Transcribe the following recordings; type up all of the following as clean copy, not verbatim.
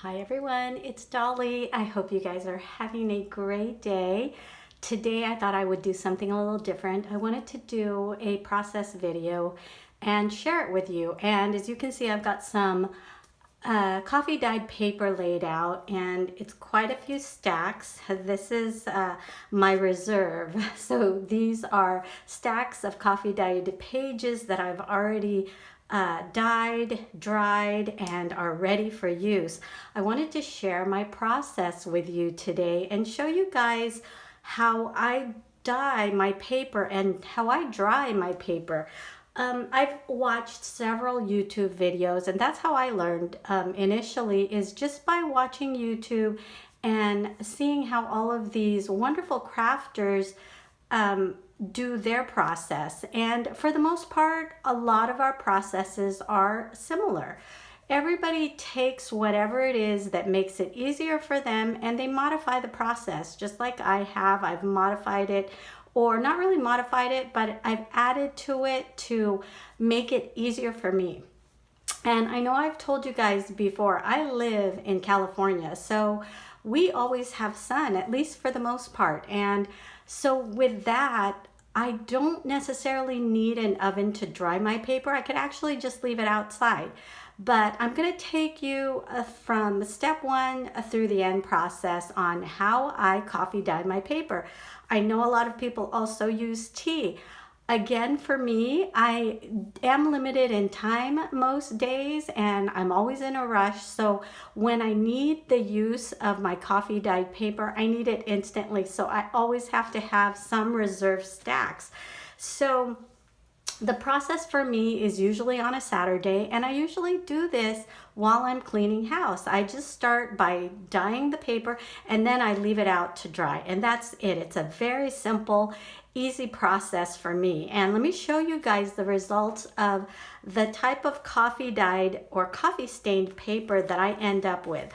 Hi everyone, it's Dolly. I hope you guys are having a great day. Today I thought I would do something a little different. I wanted to do a process video and share it with you. And as you can see, I've got some coffee dyed paper laid out, and it's quite a few stacks. This is my reserve. So these are stacks of coffee dyed pages that I've already dyed, dried, and are ready for use. I wanted to share my process with you today and show you guys how I dye my paper and how I dry my paper. I've watched several YouTube videos, and that's how I learned initially, is just by watching YouTube and seeing how all of these wonderful crafters do their process. And for the most part, a lot of our processes are similar. Everybody takes whatever it is that makes it easier for them and they modify the process, just like I have. I've modified it, or not really modified it, but I've added to it to make it easier for me. And I know I've told you guys before, I live in California, so we always have sun, at least for the most part. And so with that, I don't necessarily need an oven to dry my paper. I could actually just leave it outside. But I'm going to take you from step one through the end process on how I coffee dye my paper. I know a lot of people also use tea. Again, for me, I am limited in time most days and I'm always in a rush. So when I need the use of my coffee dyed paper, I need it instantly. So I always have to have some reserve stacks. So the process for me is usually on a Saturday, and I usually do this while I'm cleaning house. I just start by dyeing the paper and then I leave it out to dry, and that's it. It's a very simple, easy process for me. And let me show you guys the results of the type of coffee dyed or coffee stained paper that I end up with.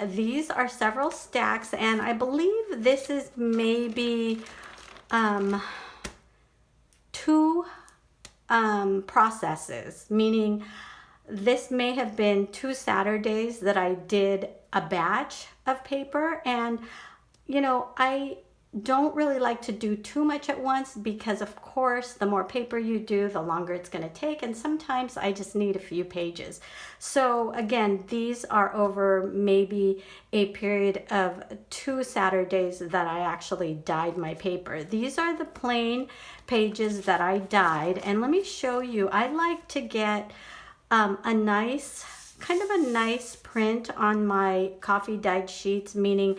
These are several stacks, and I believe this is maybe two processes, meaning this may have been 2 Saturdays that I did a batch of paper. And I don't really like to do too much at once because of course the more paper you do, the longer it's going to take, and sometimes I just need a few pages. So again, these are over maybe a period of 2 Saturdays that I actually dyed my paper. These are the plain pages that I dyed, and let me show you. I like to get a nice print on my coffee dyed sheets, meaning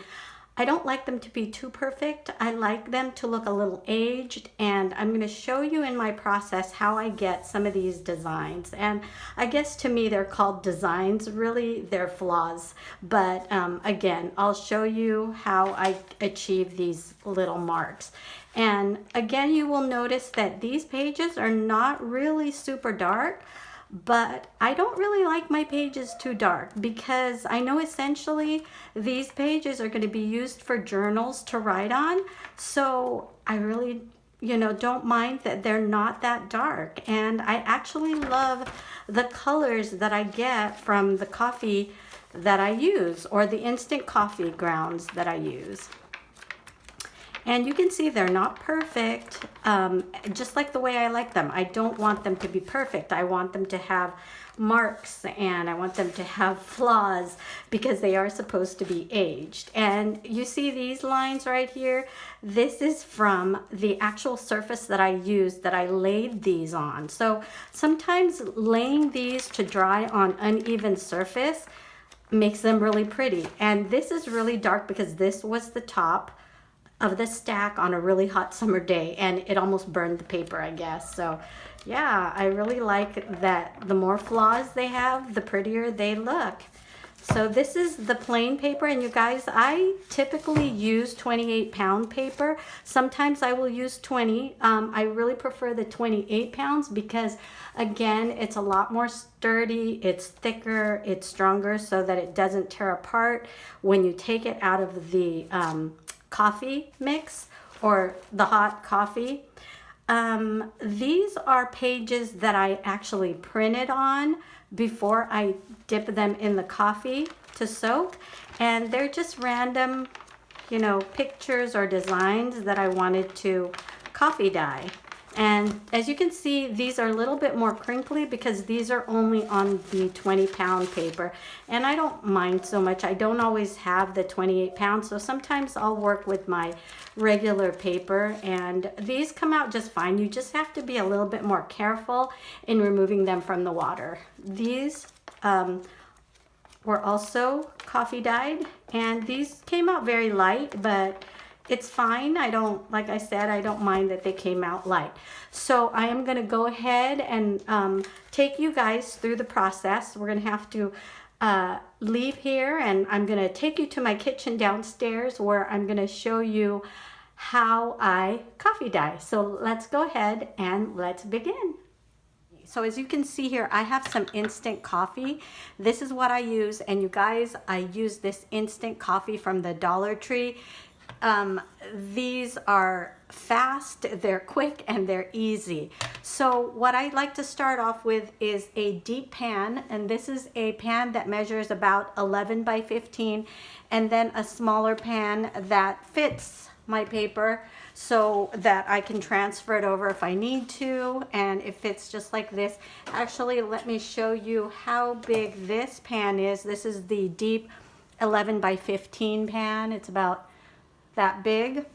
I don't like them to be too perfect. I like them to look a little aged, and I'm going to show you in my process how I get some of these designs. And I guess to me they're called designs, really they're flaws. But again, I'll show you how I achieve these little marks. And again, you will notice that these pages are not really super dark, but I don't really like my pages too dark because I know essentially these pages are going to be used for journals to write on. So I really, don't mind that they're not that dark. And I actually love the colors that I get from the coffee that I use, or the instant coffee grounds that I use. And you can see they're not perfect, just like the way I like them. I don't want them to be perfect. I want them to have marks and I want them to have flaws because they are supposed to be aged. And you see these lines right here? This is from the actual surface that I used, that I laid these on. So sometimes laying these to dry on uneven surface makes them really pretty. And this is really dark because this was the top of the stack on a really hot summer day, and it almost burned the paper, I guess. So yeah, I really like that the more flaws they have, the prettier they look. So this is the plain paper, and you guys, I typically use 28-pound paper. Sometimes I will use 20. I really prefer the 28 pounds because again, it's a lot more sturdy, it's thicker, it's stronger, so that it doesn't tear apart when you take it out of the coffee mix or the hot coffee. These are pages that I actually printed on before I dip them in the coffee to soak. And they're just random, you know, pictures or designs that I wanted to coffee dye. And as you can see, these are a little bit more crinkly because these are only on the 20-pound paper. And I don't mind so much. I don't always have the 28 pounds, so sometimes I'll work with my regular paper, and these come out just fine. You just have to be a little bit more careful in removing them from the water. These were also coffee dyed, and these came out very light, but it's fine. I don't, like I said, I don't mind that they came out light. So I am gonna go ahead and take you guys through the process. We're gonna have to leave here, and I'm gonna take you to my kitchen downstairs where I'm gonna show you how I coffee dye. So let's go ahead and let's begin. So as you can see here, I have some instant coffee. This is what I use, and you guys, I use this instant coffee from the Dollar Tree. These are fast, they're quick, and they're easy. So what I'd like to start off with is a deep pan, and this is a pan that measures about 11 by 15, and then a smaller pan that fits my paper so that I can transfer it over if I need to, and it fits just like this. Actually, let me show you how big this pan is. This is the deep 11 by 15 pan. It's about that big,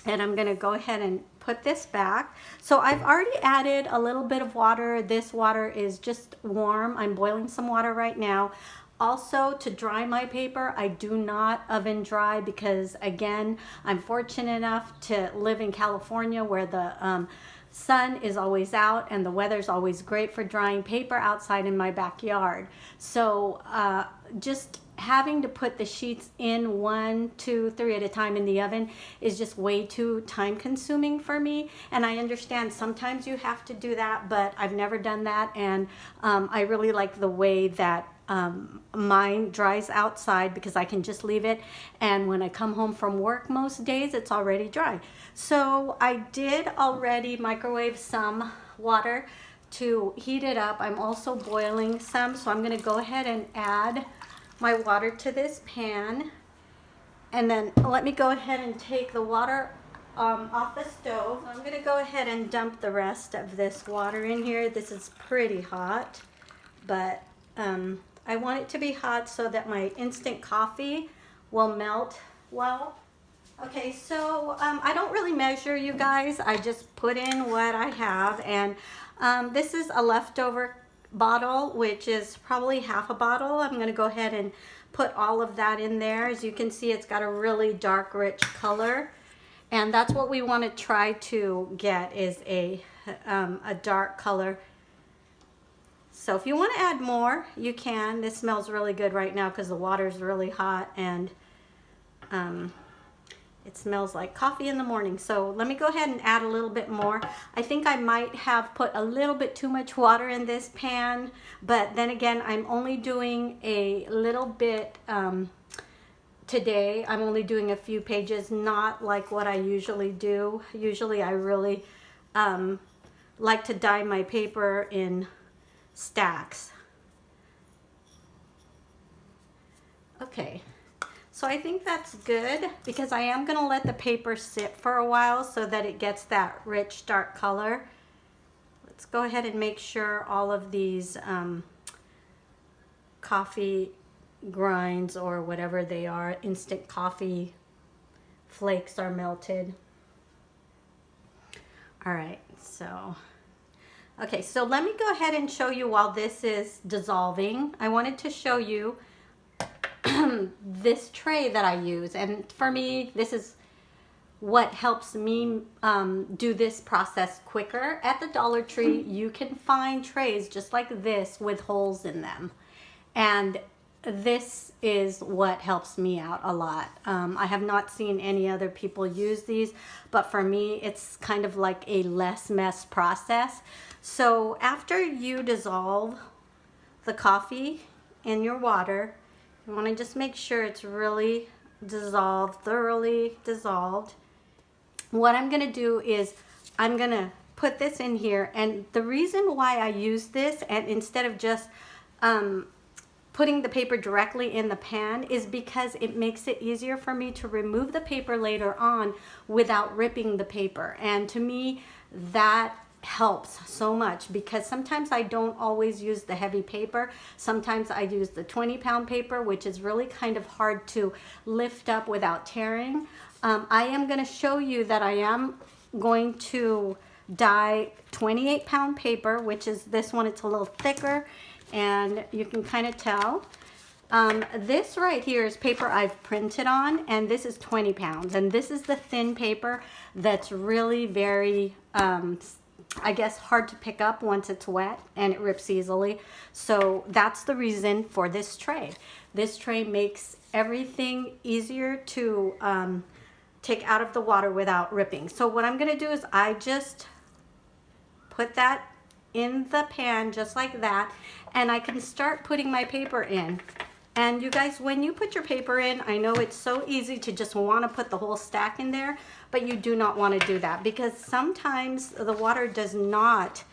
and I'm gonna go ahead and put this back. So I've already added a little bit of water. This water is just warm. I'm boiling some water right now. Also, to dry my paper, I do not oven dry because, again, I'm fortunate enough to live in California where the sun is always out and the weather's always great for drying paper outside in my backyard. So just having to put the sheets in 1, 2, 3 at a time in the oven is just way too time consuming for me. And I understand sometimes you have to do that, but I've never done that. And I really like the way that mine dries outside because I can just leave it, and when I come home from work most days it's already dry. So I did already microwave some water to heat it up. I'm also boiling some, so I'm going to go ahead and add my water to this pan, and then let me go ahead and take the water off the stove. So I'm going to go ahead and dump the rest of this water in here. This is pretty hot, but I want it to be hot so that my instant coffee will melt well. Okay, so I don't really measure, you guys. I just put in what I have, and this is a leftover bottle, which is probably half a bottle. I'm going to go ahead and put all of that in there. As you can see, it's got a really dark, rich color, and that's what we want to try to get, is a dark color. So if you want to add more, you can. This smells really good right now because the water's really hot, and it smells like coffee in the morning. So let me go ahead and add a little bit more. I think I might have put a little bit too much water in this pan, but then again, I'm only doing a little bit today. I'm only doing a few pages, not like what I usually do. Usually I really like to dye my paper in stacks. Okay, so I think that's good because I am going to let the paper sit for a while so that it gets that rich dark color. Let's go ahead and make sure all of these coffee grinds, or whatever they are, instant coffee flakes, are melted. All right, so okay, so let me go ahead and show you while this is dissolving. I wanted to show you this tray that I use, and for me, this is what helps me do this process quicker. At the Dollar Tree, you can find trays just like this with holes in them, and this is what helps me out a lot. I have not seen any other people use these, but for me, it's kind of like a less mess process. So after you dissolve the coffee in your water, you want to just make sure it's really dissolved, thoroughly dissolved. What I'm going to do is I'm gonna put this in here, and the reason why I use this and instead of just putting the paper directly in the pan is because it makes it easier for me to remove the paper later on without ripping the paper. And to me, that helps so much because sometimes I don't always use the heavy paper. Sometimes I use the 20-pound paper, which is really kind of hard to lift up without tearing. I am going to show you that I am going to dye 28-pound paper, which is this one. It's a little thicker, and you can kind of tell. This right here is paper I've printed on, and this is 20 pounds. And this is the thin paper that's really very, I guess, hard to pick up once it's wet, and it rips easily. So that's the reason for this tray. This tray makes everything easier to take out of the water without ripping. So what I'm going to do is I just put that in the pan just like that, and I can start putting my paper in. And you guys, when you put your paper in, I know it's so easy to just want to put the whole stack in there, but you do not want to do that because sometimes the water does not,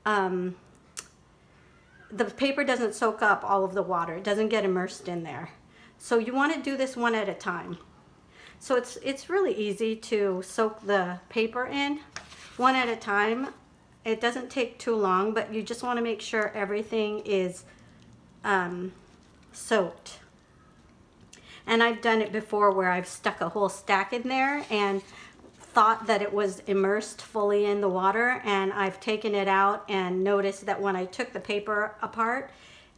the paper doesn't soak up all of the water. It doesn't get immersed in there. So you want to do this one at a time. So it's really easy to soak the paper in one at a time. It doesn't take too long, but you just want to make sure everything is soaked. And I've done it before where I've stuck a whole stack in there and thought that it was immersed fully in the water, and I've taken it out and noticed that when I took the paper apart,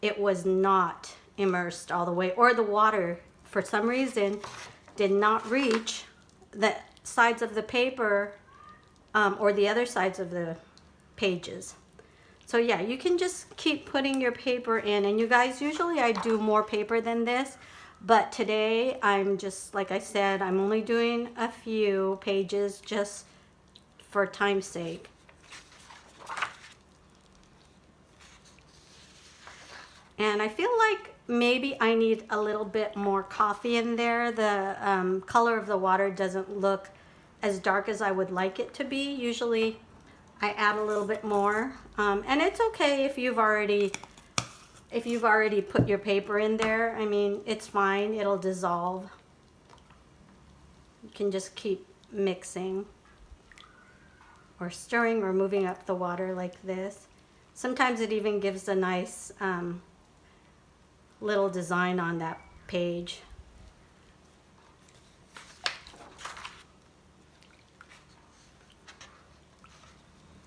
it was not immersed all the way, or the water for some reason did not reach the sides of the paper or the other sides of the pages. So yeah, you can just keep putting your paper in, and you guys, usually I do more paper than this, but today I'm just, like I said, I'm only doing a few pages just for time's sake. And I feel like maybe I need a little bit more coffee in there. The color of the water doesn't look as dark as I would like it to be. Usually I add a little bit more, and it's okay if you've already put your paper in there. I mean, it's fine, it'll dissolve. You can just keep mixing or stirring or moving up the water like this. Sometimes it even gives a nice little design on that page.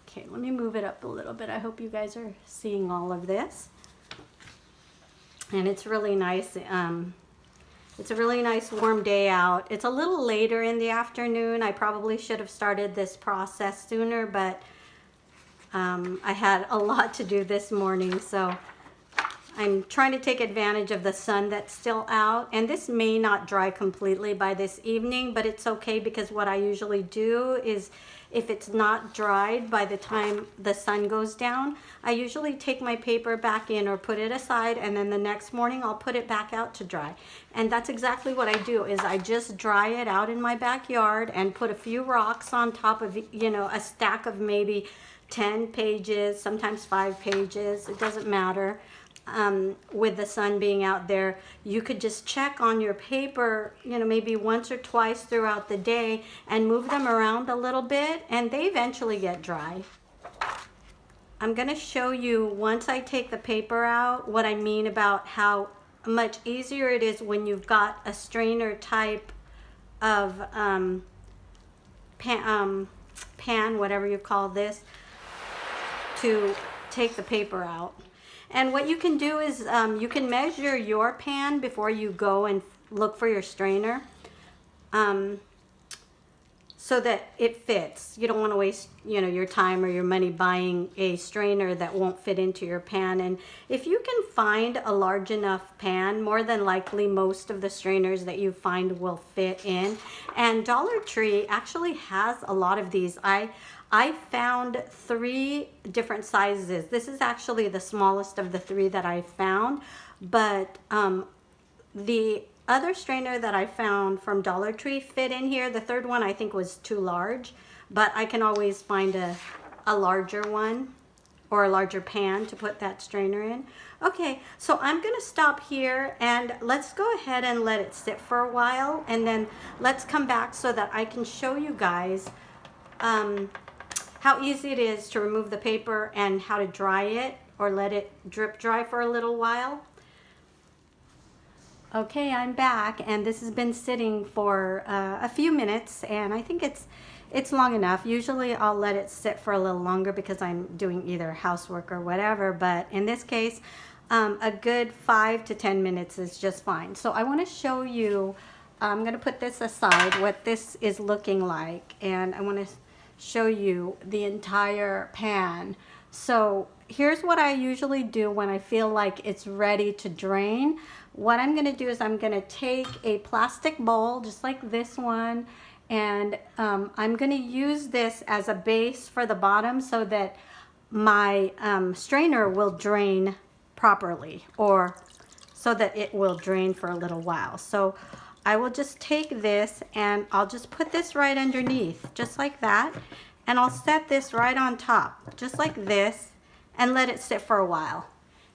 Okay, let me move it up a little bit. I hope you guys are seeing all of this. And it's really nice. It's a really nice warm day out. It's a little later in the afternoon. I probably should have started this process sooner, but I had a lot to do this morning, so I'm trying to take advantage of the sun that's still out. And this may not dry completely by this evening, but it's okay because what I usually do is if it's not dried by the time the sun goes down, I usually take my paper back in or put it aside, and then the next morning I'll put it back out to dry. And that's exactly what I do, is I just dry it out in my backyard and put a few rocks on top of, you know, a stack of maybe 10 pages, sometimes 5 pages, it doesn't matter. With the sun being out there, you could just check on your paper, you know, maybe once or twice throughout the day and move them around a little bit, and they eventually get dry. I'm going to show you, once I take the paper out, what I mean about how much easier it is when you've got a strainer type of pan, whatever you call this, to take the paper out. And what you can do is you can measure your pan before you go and look for your strainer, so that it fits. You don't want to waste, you know, your time or your money buying a strainer that won't fit into your pan. And if you can find a large enough pan, more than likely most of the strainers that you find will fit in. And Dollar Tree actually has a lot of these. I found 3 different sizes. This is actually the smallest of the 3 that I found, but the other strainer that I found from Dollar Tree fit in here. The third one I think was too large, but I can always find a larger one or a larger pan to put that strainer in. Okay, so I'm gonna stop here and let's go ahead and let it sit for a while, and then let's come back so that I can show you guys how easy it is to remove the paper and how to dry it or let it drip dry for a little while. Okay, I'm back, and this has been sitting for a few minutes, and I think it's long enough. Usually I'll let it sit for a little longer because I'm doing either housework or whatever, but in this case, a good 5 to 10 minutes is just fine. So I want to show you, I'm going to put this aside, what this is looking like, and I want to show you the entire pan. So here's what I usually do when I feel like it's ready to drain. What I'm going to do is I'm going to take a plastic bowl just like this one, and I'm going to use this as a base for the bottom so that my strainer will drain properly, or so that it will drain for a little while. So I will just take this and I'll just put this right underneath, just like that, and I'll set this right on top, just like this, and let it sit for a while.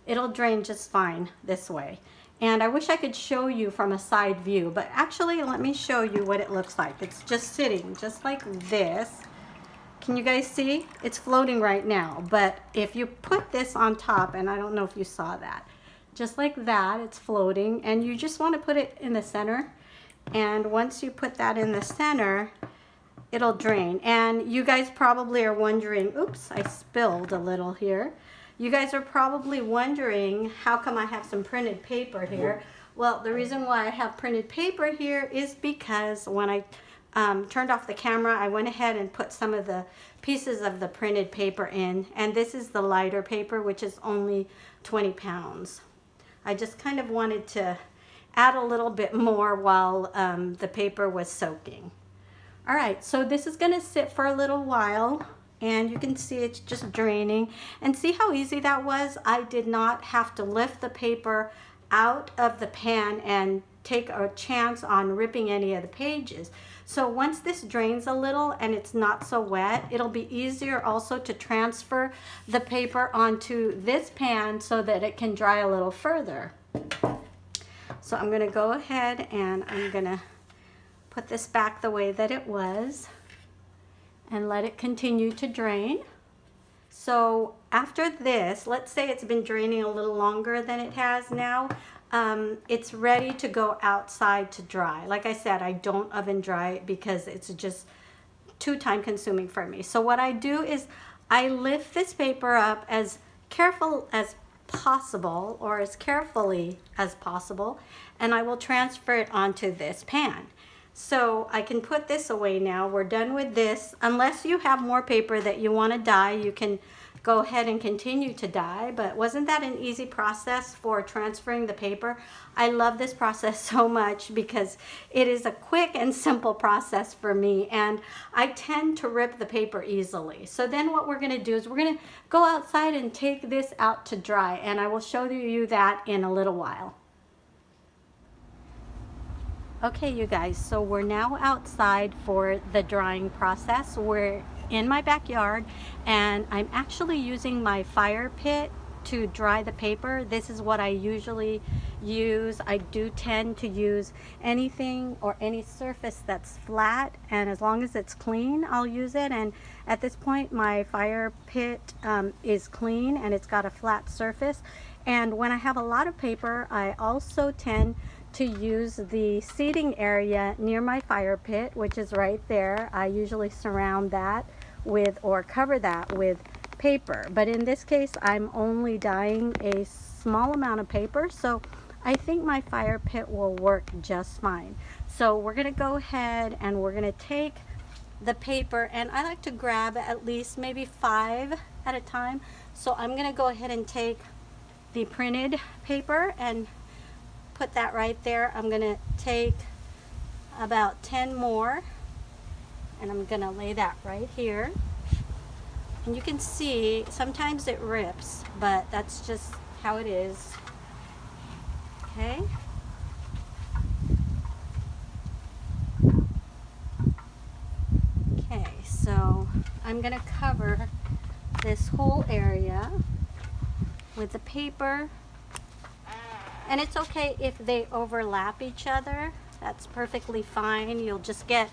It'll drain just fine this way. And I wish I could show you from a side view, but actually let me show you what it looks like. It's just sitting just like this. Can you guys see? It's floating right now, but if you put this on top, and I don't know if you saw that, just like that, it's floating, and you just want to put it in the center. And once you put that in the center, it'll drain. And you guys probably are wondering, oops, I spilled a little here. You guys are probably wondering, how come I have some printed paper here? Well, the reason why I have printed paper here is because when I turned off the camera, I went ahead and put some of the pieces of the printed paper in, and this is the lighter paper, which is only 20 pounds. I just kind of wanted to add a little bit more while the paper was soaking. All right, so this is going to sit for a little while, and you can see it's just draining. And see how easy that was? I did not have to lift the paper out of the pan and take a chance on ripping any of the pages. So once this drains a little and it's not so wet, it'll be easier also to transfer the paper onto this pan so that it can dry a little further. So I'm going to go ahead and I'm going to put this back the way that it was and let it continue to drain. So after this, let's say it's been draining a little longer than it has now, it's ready to go outside to dry. Like I said, I don't oven dry it because it's just too time consuming for me. So what I do is I lift this paper up as careful as possible, or as carefully as possible, and I will transfer it onto this pan. So I can put this away now. We're done with this. Unless you have more paper that you want to dye, you can go ahead and continue to dye. But wasn't that an easy process for transferring the paper? I love this process so much because it is a quick and simple process for me, and I tend to rip the paper easily. So then what we're going to do is we're going to go outside and take this out to dry, and I will show you that in a little while. Okay, you guys, so we're now outside for the drying process. We're in my backyard, and I'm actually using my fire pit to dry the paper. This is what I usually use. I do tend to use anything or any surface that's flat, and as long as it's clean, I'll use it. And at this point, my fire pit is clean and it's got a flat surface. And when I have a lot of paper, I also tend to use the seating area near my fire pit, which is right there. I usually surround that with, or cover that with, paper. But in this case, I'm only dyeing a small amount of paper, so I think my fire pit will work just fine. So we're going to go ahead and we're going to take the paper, and I like to grab at least maybe 5 at a time. So I'm going to go ahead and take the printed paper and put that right there. I'm going to take about 10 more, and I'm going to lay that right here. And you can see sometimes it rips, but that's just how it is. Okay. Okay, so I'm going to cover this whole area with the paper. And it's okay if they overlap each other. That's perfectly fine. You'll just get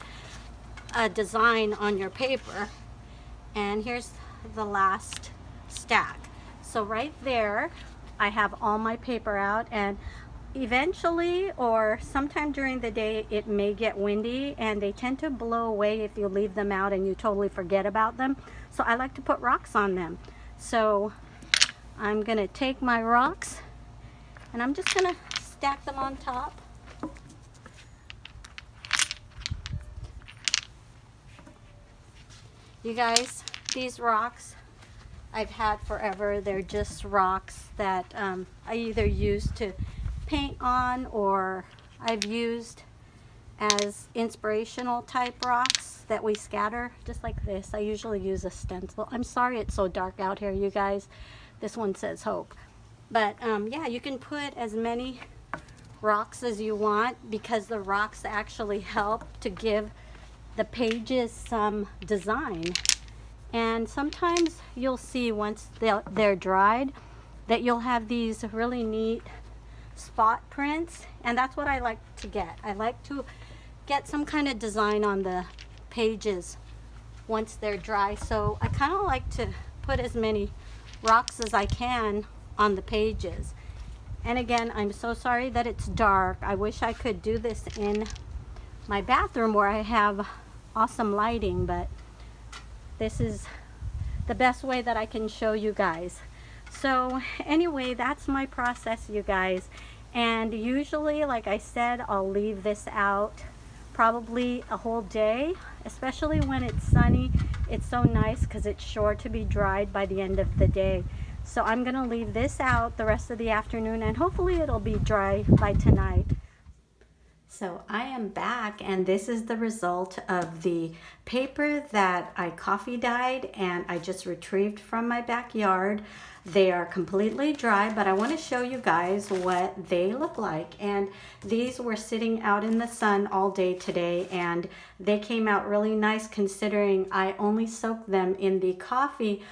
a design on your paper. And here's the last stack. So right there, I have all my paper out, and eventually or sometime during the day it may get windy and they tend to blow away if you leave them out and you totally forget about them. So I like to put rocks on them. So I'm gonna take my rocks and I'm just gonna stack them on top. You guys, these rocks I've had forever. They're just rocks that I either use to paint on or I've used as inspirational type rocks that we scatter, just like this. I usually use a stencil. I'm sorry it's so dark out here, you guys. This one says hope. But yeah, you can put as many rocks as you want because the rocks actually help to give the pages some design. And sometimes you'll see once they're dried that you'll have these really neat spot prints, and that's what I like to get. I like to get some kind of design on the pages once they're dry. So I kind of like to put as many rocks as I can on the pages. And again, I'm so sorry that it's dark. I wish I could do this in my bathroom where I have awesome lighting, but this is the best way that I can show you guys. So anyway, that's my process, you guys. And usually, like I said, I'll leave this out probably a whole day, especially when it's sunny. It's so nice because it's sure to be dried by the end of the day. So I'm gonna leave this out the rest of the afternoon and hopefully it'll be dry by tonight. So I am back, and this is the result of the paper that I coffee dyed and I just retrieved from my backyard. They are completely dry, but I want to show you guys what they look like. And these were sitting out in the sun all day today, and they came out really nice considering I only soaked them in the coffee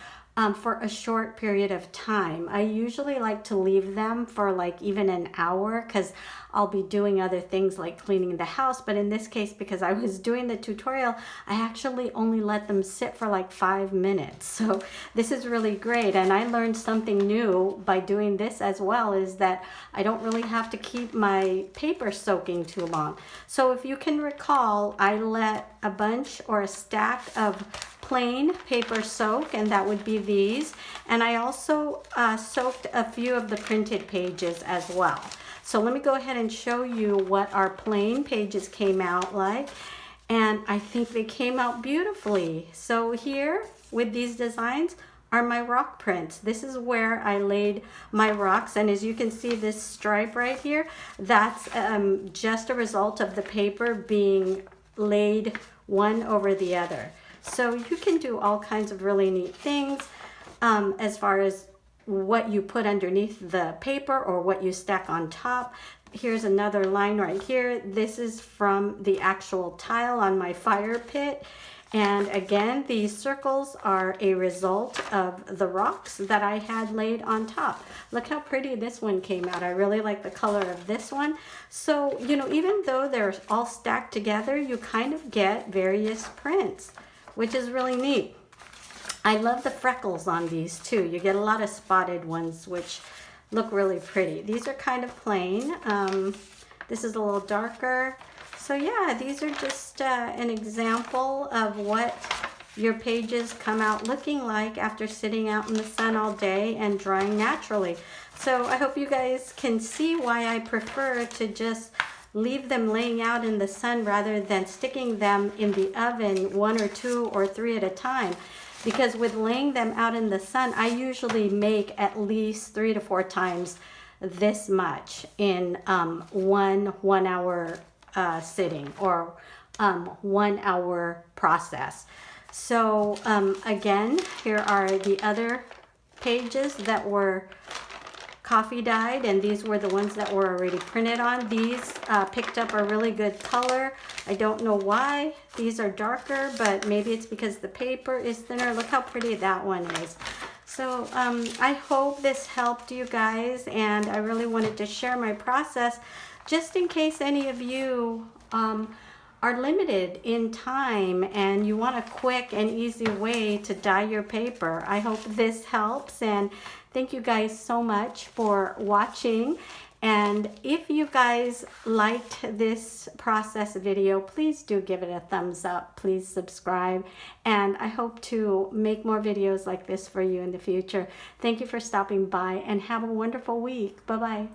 for a short period of time. I usually like to leave them for like even an hour because I'll be doing other things like cleaning the house. But in this case, because I was doing the tutorial, I actually only let them sit for like 5 minutes. So this is really great. And I learned something new by doing this as well, is that I don't really have to keep my paper soaking too long. So if you can recall, I let a bunch or a stack of plain paper soak, and that would be these. And I also soaked a few of the printed pages as well. So let me go ahead and show you what our plain pages came out like. And I think they came out beautifully. So here with these designs are my rock prints. This is where I laid my rocks. And as you can see, this stripe right here, that's just a result of the paper being laid one over the other. So you can do all kinds of really neat things as far as what you put underneath the paper or what you stack on top. Here's another line right here. This is from the actual tile on my fire pit. And again, these circles are a result of the rocks that I had laid on top. Look how pretty this one came out. I really like the color of this one. So, you know, even though they're all stacked together, you kind of get various prints, which is really neat. I love the freckles on these too. You get a lot of spotted ones, which look really pretty. These are kind of plain. This is a little darker. So yeah, these are just an example of what your pages come out looking like after sitting out in the sun all day and drying naturally. So I hope you guys can see why I prefer to just leave them laying out in the sun rather than sticking them in the oven 1 or 2 or 3 at a time. Because with laying them out in the sun, I usually make at least 3 to 4 times this much in one hour sitting or 1 hour process. So again, here are the other pages that were coffee dyed, and these were the ones that were already printed on. These picked up a really good color. I don't know why these are darker, but maybe it's because the paper is thinner. Look how pretty that one is. So I hope this helped you guys, and I really wanted to share my process just in case any of you are limited in time and you want a quick and easy way to dye your paper. I hope this helps, and thank you guys so much for watching. And if you guys liked this process video, please do give it a thumbs up. Please subscribe, and I hope to make more videos like this for you in the future. Thank you for stopping by, and have a wonderful week. Bye-bye.